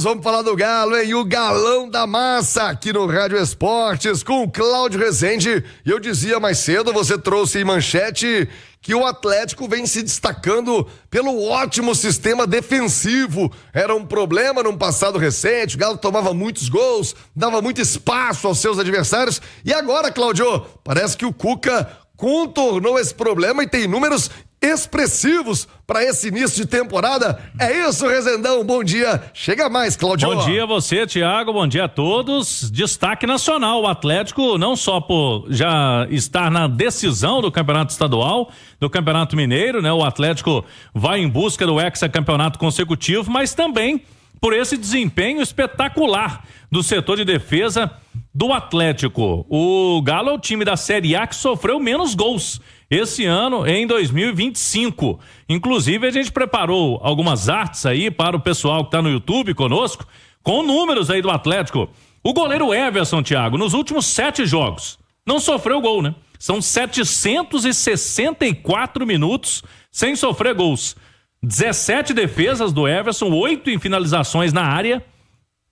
vamos falar do Galo, hein? O galão da massa aqui no Rádio Esportes com o Cláudio Rezende. E eu dizia mais cedo, você trouxe em manchete que o Atlético vem se destacando pelo ótimo sistema defensivo. Era um problema num passado recente, o Galo tomava muitos gols, dava muito espaço aos seus adversários. E agora, Cláudio, parece que o Cuca contornou esse problema e tem números expressivos para esse início de temporada. É isso, Rezendão, bom dia. Chega mais, Claudio. Bom dia a você, Thiago, bom dia a todos. Destaque nacional, o Atlético não só por já estar na decisão do Campeonato Estadual, do Campeonato Mineiro, né? O Atlético vai em busca do hexacampeonato consecutivo, mas também por esse desempenho espetacular do setor de defesa do Atlético. O Galo é o time da Série A que sofreu menos gols esse ano, em 2025. Inclusive, a gente preparou algumas artes aí para o pessoal que está no YouTube conosco, com números aí do Atlético. O goleiro Everson, Thiago, nos últimos 7 jogos, não sofreu gol, né? São 764 minutos sem sofrer gols. 17 defesas do Everson, 8 em finalizações na área,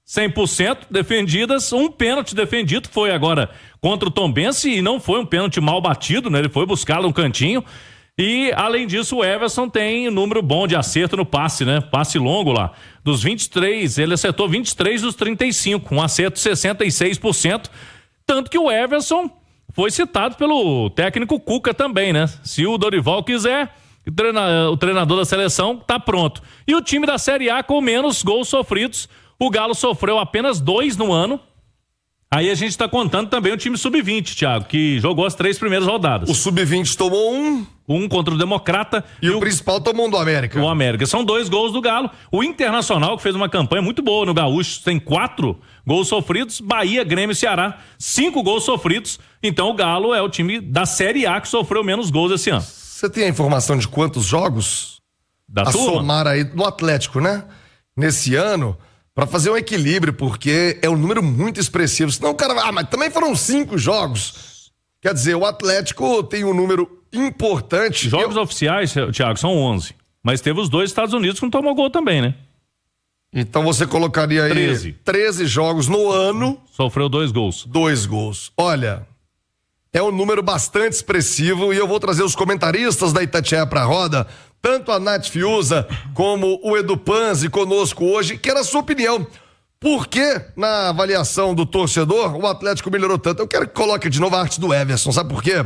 100% defendidas, um pênalti defendido, foi agora contra o Tombense e não foi um pênalti mal batido, né? Ele foi buscá-lo no cantinho e, além disso, o Everson tem número bom de acerto no passe, né? Passe longo lá. Dos 23, ele acertou 23 dos 35, um acerto 66%, tanto que o Everson foi citado pelo técnico Cuca também, né? Se o Dorival quiser, o treinador da seleção tá pronto. E o time da Série A com menos gols sofridos, o Galo sofreu apenas 2 no ano. Aí a gente está contando também o time sub-20, Thiago, que jogou as 3 primeiras rodadas. O sub-20 tomou um contra o Democrata. E o principal tomou um do América. O América. São 2 gols do Galo. O Internacional, que fez uma campanha muito boa no Gaúcho, tem 4 gols sofridos. Bahia, Grêmio e Ceará, 5 gols sofridos. Então o Galo é o time da Série A que sofreu menos gols esse ano. Você tem a informação de quantos jogos da turma? Somar aí do Atlético, né? Nesse ano, para fazer um equilíbrio, porque é um número muito expressivo. Senão o cara, mas também foram 5 jogos. Quer dizer, o Atlético tem um número importante. Jogos oficiais, Thiago, são 11. Mas teve os 2 Estados Unidos que não tomou gol também, né? Então você colocaria aí 13 jogos no ano. Sofreu 2 gols. 2 gols. Olha, é um número bastante expressivo e eu vou trazer os comentaristas da Itatiaia pra roda, tanto a Nath Fiuza como o Edu Panzi conosco hoje. Quero a sua opinião. Por que, na avaliação do torcedor, o Atlético melhorou tanto? Eu quero que coloque de novo a arte do Everson, sabe por quê?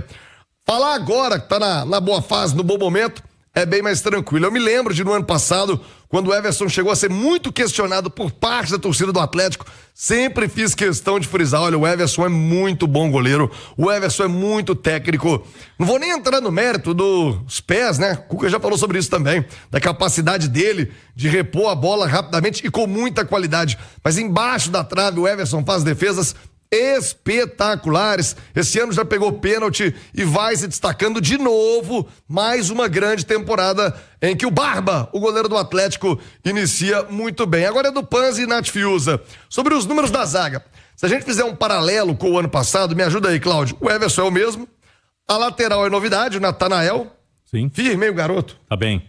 Falar agora que tá na boa fase, no bom momento, é bem mais tranquilo. Eu me lembro de no ano passado, quando o Everson chegou a ser muito questionado por parte da torcida do Atlético, sempre fiz questão de frisar, olha, o Everson é muito bom goleiro, o Everson é muito técnico. Não vou nem entrar no mérito dos pés, né? O Cuca já falou sobre isso também, da capacidade dele de repor a bola rapidamente e com muita qualidade. Mas embaixo da trave o Everson faz defesas espetaculares. Esse ano já pegou pênalti e vai se destacando de novo. Mais uma grande temporada em que o Barba, o goleiro do Atlético, inicia muito bem. Agora é do Panzi e Nath Fiuza. Sobre os números da zaga, se a gente fizer um paralelo com o ano passado, me ajuda aí, Cláudio. O Everson é o mesmo, a lateral é novidade, o Natanael. Sim. Firme, hein, o garoto? Tá bem.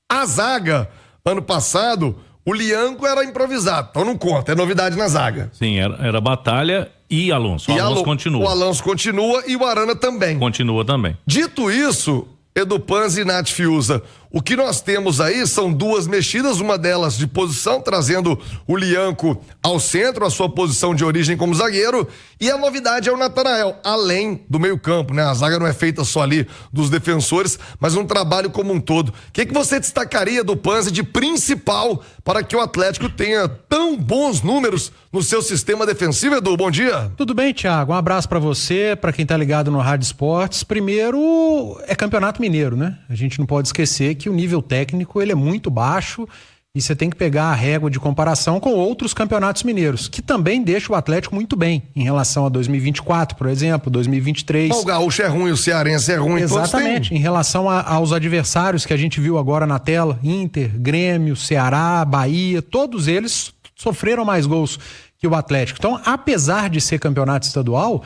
A zaga, ano passado, o Lianco era improvisado, então não conta, é novidade na zaga. Sim, era Batalha e Alonso. O Alonso continua. O Alonso continua e o Arana também. Continua também. Dito isso, Edu Panzi e Nath Fiuza, o que nós temos aí são 2 mexidas, uma delas de posição, trazendo o Lianco ao centro, a sua posição de origem como zagueiro, e a novidade é o Natanael, além do meio campo, né? A zaga não é feita só ali dos defensores, mas um trabalho como um todo. O que você destacaria do Panzi de principal para que o Atlético tenha tão bons números no seu sistema defensivo, Edu? Bom dia. Tudo bem, Thiago? Um abraço para você, para quem tá ligado no Rádio Esportes. Primeiro, é Campeonato Mineiro, né? A gente não pode esquecer que o nível técnico ele é muito baixo e você tem que pegar a régua de comparação com outros campeonatos mineiros, que também deixam o Atlético muito bem em relação a 2024, por exemplo, 2023. O Gaúcho é ruim, o Cearense é ruim. Exatamente, em relação aos adversários que a gente viu agora na tela, Inter, Grêmio, Ceará, Bahia, todos eles sofreram mais gols que o Atlético. Então, apesar de ser campeonato estadual,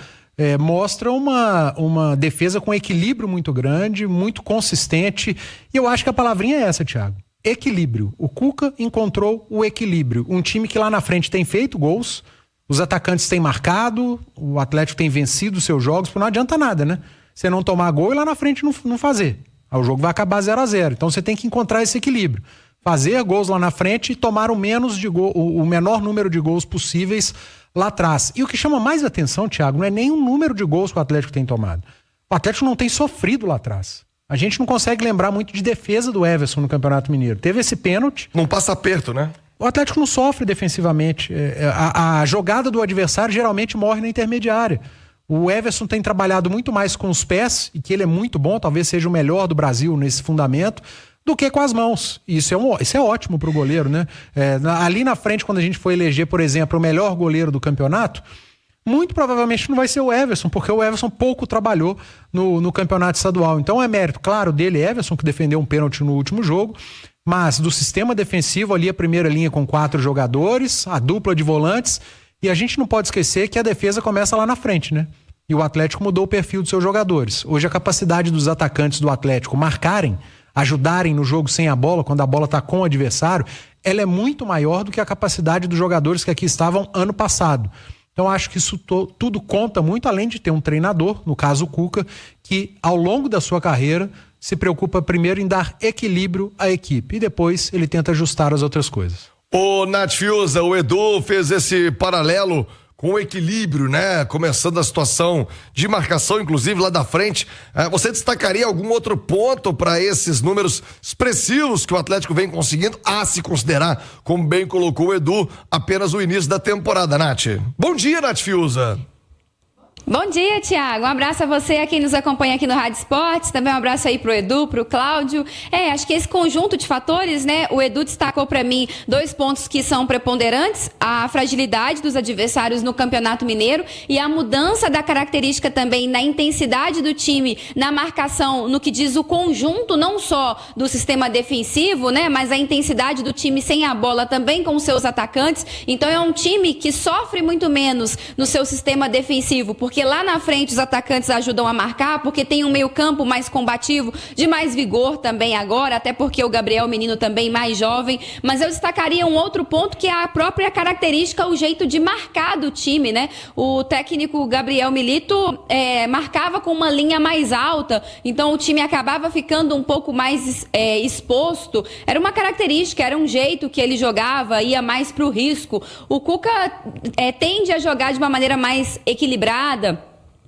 mostra uma defesa com equilíbrio muito grande, muito consistente, e eu acho que a palavrinha é essa, Thiago. equilíbrio. O Cuca encontrou o equilíbrio. Um time que lá na frente tem feito gols, os atacantes têm marcado, o Atlético tem vencido os seus jogos, porque não adianta nada, né? Você não tomar gol e lá na frente não fazer. Aí o jogo vai acabar 0-0. Então você tem que encontrar esse equilíbrio. Fazer gols lá na frente e tomar o menor número de gols possíveis lá atrás. E o que chama mais atenção, Thiago, não é nem o número de gols que o Atlético tem tomado. O Atlético não tem sofrido lá atrás. A gente não consegue lembrar muito de defesa do Everson no Campeonato Mineiro. Teve esse pênalti. Não passa aperto, né? O Atlético não sofre defensivamente. A jogada do adversário geralmente morre na intermediária. O Everson tem trabalhado muito mais com os pés, e que ele é muito bom, talvez seja o melhor do Brasil nesse fundamento, do que com as mãos. Isso é ótimo pro goleiro, né? Ali na frente, quando a gente for eleger, por exemplo, o melhor goleiro do campeonato, muito provavelmente não vai ser o Everson, porque o Everson pouco trabalhou no campeonato estadual. Então é mérito, claro, dele, Everson, que defendeu um pênalti no último jogo, mas do sistema defensivo ali, a primeira linha com 4 jogadores, a dupla de volantes, e a gente não pode esquecer que a defesa começa lá na frente, né? E o Atlético mudou o perfil dos seus jogadores. Hoje a capacidade dos atacantes do Atlético marcarem, ajudarem no jogo sem a bola, quando a bola está com o adversário, ela é muito maior do que a capacidade dos jogadores que aqui estavam ano passado. Então acho que isso tudo conta muito, além de ter um treinador, no caso o Cuca, que ao longo da sua carreira se preocupa primeiro em dar equilíbrio à equipe e depois ele tenta ajustar as outras coisas. Ô, Nath Fiuza, o Edu fez esse paralelo com o equilíbrio, né? Começando a situação de marcação, inclusive lá da frente. Você destacaria algum outro ponto para esses números expressivos que o Atlético vem conseguindo, a se considerar, como bem colocou o Edu, apenas o início da temporada, Nath? Bom dia, Nath Fiuza. Bom dia, Thiago. Um abraço a você, a quem nos acompanha aqui no Rádio Esportes. Também um abraço aí pro Edu, pro Cláudio. Acho que esse conjunto de fatores, né? O Edu destacou para mim 2 pontos que são preponderantes: a fragilidade dos adversários no Campeonato Mineiro e a mudança da característica também na intensidade do time, na marcação, no que diz o conjunto, não só do sistema defensivo, né? Mas a intensidade do time sem a bola também com os seus atacantes. Então é um time que sofre muito menos no seu sistema defensivo, porque lá na frente os atacantes ajudam a marcar, porque tem um meio-campo mais combativo, de mais vigor também agora, até porque o Gabriel Menino também mais jovem. Mas eu destacaria um outro ponto, que é a própria característica, o jeito de marcar do time, né? O técnico Gabriel Milito marcava com uma linha mais alta, então o time acabava ficando um pouco mais exposto. Era uma característica, era um jeito que ele jogava, ia mais pro risco. O Cuca tende a jogar de uma maneira mais equilibrada,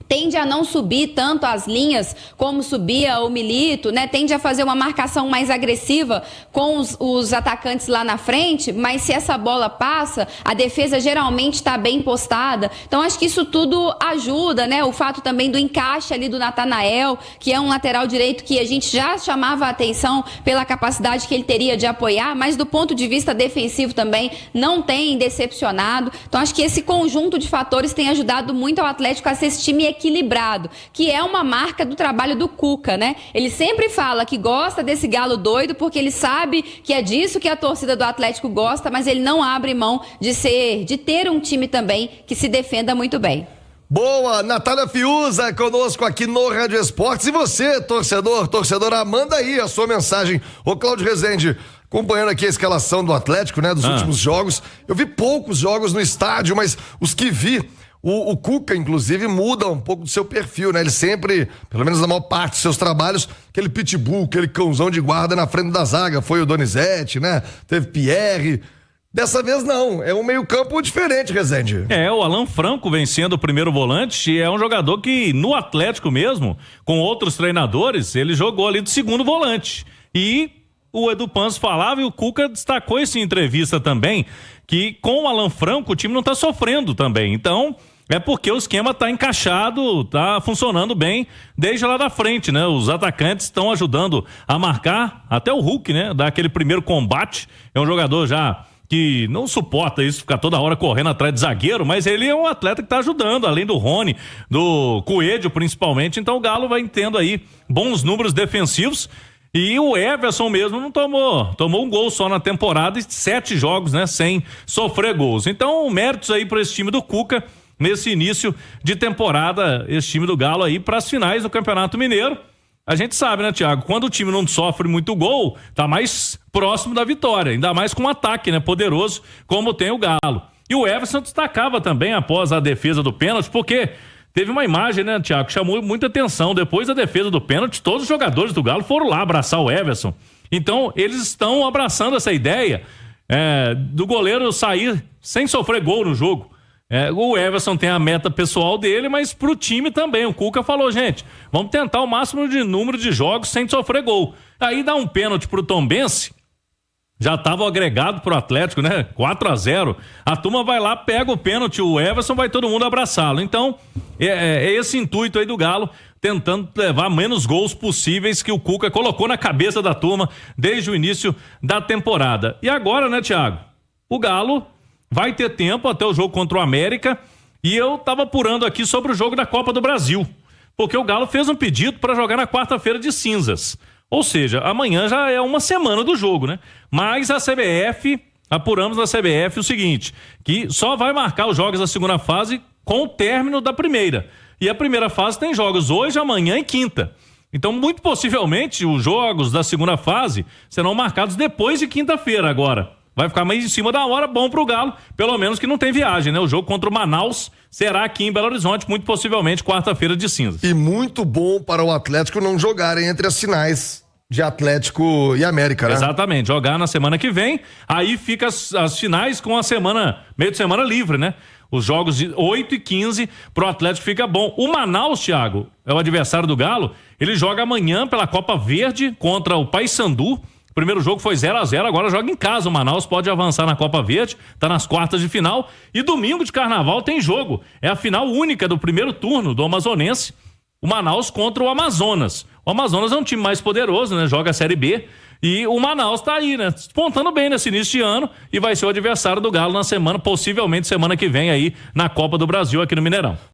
tende a não subir tanto as linhas como subia o Milito, né? Tende a fazer uma marcação mais agressiva com os atacantes lá na frente, mas se essa bola passa, a defesa geralmente está bem postada. Então acho que isso tudo ajuda, né? O fato também do encaixe ali do Natanael, que é um lateral direito que a gente já chamava a atenção pela capacidade que ele teria de apoiar, mas do ponto de vista defensivo também não tem decepcionado. Então acho que esse conjunto de fatores tem ajudado muito ao Atlético a ser esse time equilibrado, que é uma marca do trabalho do Cuca, né? Ele sempre fala que gosta desse galo doido, porque ele sabe que é disso que a torcida do Atlético gosta, mas ele não abre mão de ter um time também que se defenda muito bem. Boa, Natália Fiuza conosco aqui no Rádio Esportes. E você, torcedora, manda aí a sua mensagem. Ô, Cláudio Rezende, acompanhando aqui a escalação do Atlético, né, dos últimos jogos. Eu vi poucos jogos no estádio, mas os que vi, o Cuca, inclusive, muda um pouco do seu perfil, né? Ele sempre, pelo menos na maior parte dos seus trabalhos, aquele pitbull, aquele cãozão de guarda na frente da zaga. Foi o Donizete, né? Teve Pierre. Dessa vez não, é um meio-campo diferente, Rezende. O Alan Franco vem sendo o primeiro volante, e é um jogador que no Atlético mesmo, com outros treinadores, ele jogou ali do segundo volante. E o Edu Panzo falava, e o Cuca destacou isso em entrevista também, que com o Alan Franco o time não tá sofrendo também. Então, é porque o esquema tá encaixado, tá funcionando bem desde lá da frente, né? Os atacantes estão ajudando a marcar, até o Hulk, né? Dar aquele primeiro combate. É um jogador já que não suporta isso, ficar toda hora correndo atrás de zagueiro, mas ele é um atleta que tá ajudando, além do Rony, do Coelho principalmente. Então o Galo vai tendo aí bons números defensivos. E o Everson mesmo não tomou um gol só na temporada e 7 jogos, né, sem sofrer gols. Então, méritos aí para esse time do Cuca nesse início de temporada, esse time do Galo aí para as finais do Campeonato Mineiro. a gente sabe, né, Thiago? Quando o time não sofre muito gol, tá mais próximo da vitória, ainda mais com um ataque, né, poderoso, como tem o Galo. E o Everson destacava também após a defesa do pênalti, porque teve uma imagem, né, Thiago, que chamou muita atenção. Depois da defesa do pênalti, todos os jogadores do Galo foram lá abraçar o Everson. Então, eles estão abraçando essa ideia do goleiro sair sem sofrer gol no jogo. O Everson tem a meta pessoal dele, mas pro time também. O Cuca falou, gente, vamos tentar o máximo de número de jogos sem sofrer gol. Aí dá um pênalti pro Tombense, já estava agregado pro Atlético, né? 4-0. A turma vai lá, pega o pênalti, o Everson, vai todo mundo abraçá-lo. Então, é esse intuito aí do Galo, tentando levar menos gols possíveis que o Cuca colocou na cabeça da turma desde o início da temporada. E agora, né, Thiago? O Galo vai ter tempo até o jogo contra o América, e eu tava apurando aqui sobre o jogo da Copa do Brasil, porque o Galo fez um pedido para jogar na quarta-feira de cinzas. Ou seja, amanhã já é uma semana do jogo, né? Mas a CBF, apuramos na CBF o seguinte, que só vai marcar os jogos da segunda fase com o término da primeira. E a primeira fase tem jogos hoje, amanhã e quinta. Então, muito possivelmente, os jogos da segunda fase serão marcados depois de quinta-feira agora. Vai ficar mais em cima da hora, bom pro Galo, pelo menos que não tem viagem, né? O jogo contra o Manaus será aqui em Belo Horizonte, muito possivelmente quarta-feira de cinzas. E muito bom para o Atlético não jogarem entre as finais de Atlético e América, né? Exatamente, jogar na semana que vem, aí fica as finais com a semana, meio de semana livre, né? Os jogos de 8 e 15 pro Atlético fica bom. O Manaus, Thiago, é o adversário do Galo, ele joga amanhã pela Copa Verde contra o Paysandu. O primeiro jogo foi 0-0, agora joga em casa. O Manaus pode avançar na Copa Verde, tá nas quartas de final. E domingo de carnaval tem jogo. É a final única do primeiro turno do Amazonense. O Manaus contra o Amazonas. O Amazonas é um time mais poderoso, né? Joga a Série B. E o Manaus tá aí, né? Despontando bem nesse início de ano. E vai ser o adversário do Galo na semana, possivelmente semana que vem aí, na Copa do Brasil aqui no Mineirão.